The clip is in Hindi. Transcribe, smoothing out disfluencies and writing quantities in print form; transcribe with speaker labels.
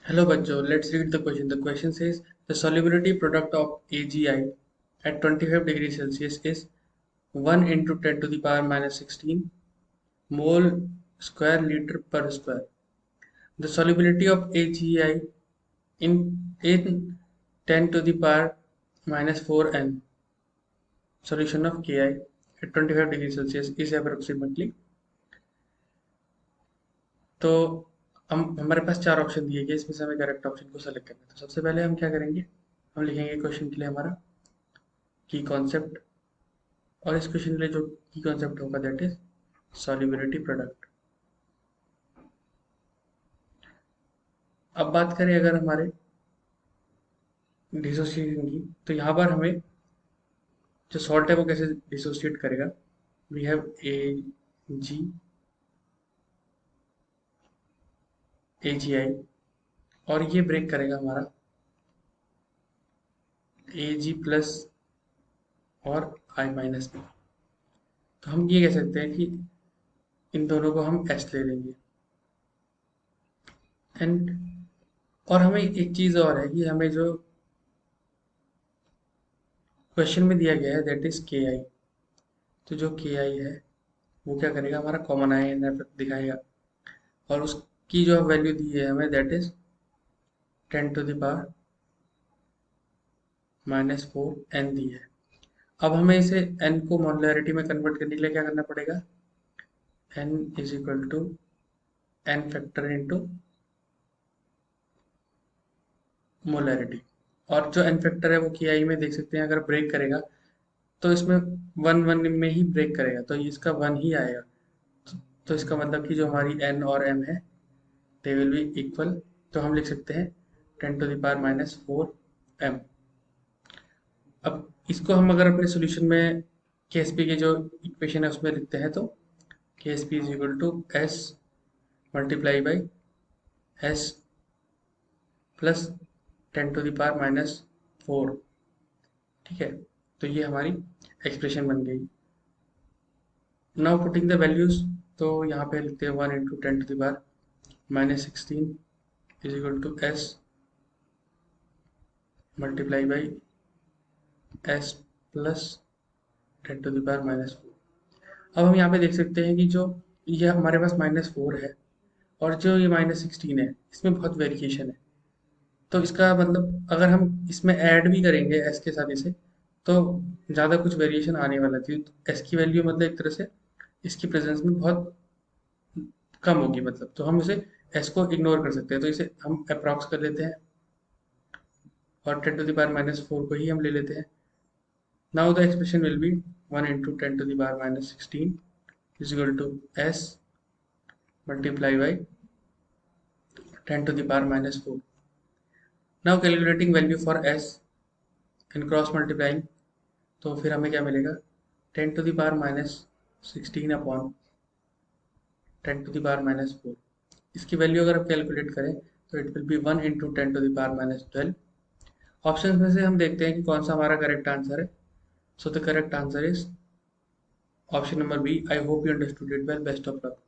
Speaker 1: Hello bachcho, let's read the question. The question says the solubility product of AgI at 25 degrees Celsius is 1 into 10 to the power minus 16 mole square liter per square. The solubility of AgI in 10 to the power minus 4n solution of Ki at 25 degrees Celsius is approximately. तो हम हमारे पास चार ऑप्शन दिए गए, इसमें से हमें करेक्ट ऑप्शन को सेलेक्ट करना है। तो सबसे पहले हम क्या करेंगे, हम लिखेंगे क्वेश्चन के लिए हमारा की कॉन्सेप्ट, और इस क्वेश्चन के लिए जो की कॉन्सेप्ट होगा दैट इज सॉल्युबिलिटी प्रोडक्ट। अब बात करें अगर हमारे डिसोसिएशन की, तो यहाँ पर हमें जो सॉल्ट है वो कैसे डिसोसिएट करेगा। वी हैव जी AgI और ये ब्रेक करेगा हमारा Ag प्लस और I माइनस में। तो हम ये कह सकते हैं कि इन दोनों को हम S ले लेंगे। एंड और हमें एक चीज़ और है कि हमें जो क्वेश्चन में दिया गया है दैट इज Ki। तो जो Ki है वो क्या करेगा, हमारा कॉमन आयन इफेक्ट दिखाएगा, और उसकी जो वैल्यू दी है हमें that is 10 to the power minus 4n दी है। अब हमें इसे n को मॉड्युलैरिटी में कन्वर्ट करने के लिए क्या करना पड़ेगा, n is equal to n factor into molarity. और जो n फैक्टर है वो Ki में देख सकते हैं, अगर ब्रेक करेगा तो इसमें वन वन में ही ब्रेक करेगा, तो इसका वन ही आएगा। तो इसका मतलब कि जो हमारी n और m है दे विल बी इक्वल। तो हम लिख सकते हैं 10 to the power minus 4m। अब इसको हम अगर अपने सॉल्यूशन में KSP की जो इक्वेशन है उसमें लिखते हैं, तो KSP is equal to S multiply by S plus 10 to the power minus 4। ठीक है, तो ये हमारी एक्सप्रेशन बन गई। नाउ पुटिंग द वैल्यूज, तो यहाँ पे लिखते हैं 1 into 10 to the power minus 16 is equal to S multiply by S plus 10 to the power minus 4। अब हम यहाँ पे देख सकते हैं कि जो ये हमारे पास माइनस 4 है और जो ये माइनस 16 है, इसमें बहुत वेरिएशन है। तो इसका मतलब अगर हम इसमें ऐड भी करेंगे s के साथ इसे, तो ज़्यादा कुछ वेरिएशन आने वाला थी। तो s की वैल्यू मतलब एक तरह से इसकी प्रेजेंस में बहुत कम होगी, मतलब तो हम इसे s को इग्नोर कर सकते हैं। तो इसे हम अप्रॉक्स कर लेते हैं और 10 टू द पावर माइनस 4 को ही हम ले लेते हैं। Now the expression will be 1 into 10 to the power minus 16 is equal to s multiply by 10 to the power minus 4. Now calculating value for s and cross multiplying, तो फिर हमें क्या मिलेगा, 10 to the power minus 16 upon 10 to the power minus 4। इसकी वैल्यू अगर आप कैलकुलेट करें तो it will be 1 into 10 to the power minus 12। Option में से हम देखते हैं कि कौन सा हमारा करेक्ट आंसर है। So the correct answer is option number B. I hope you understood it well. Best of luck.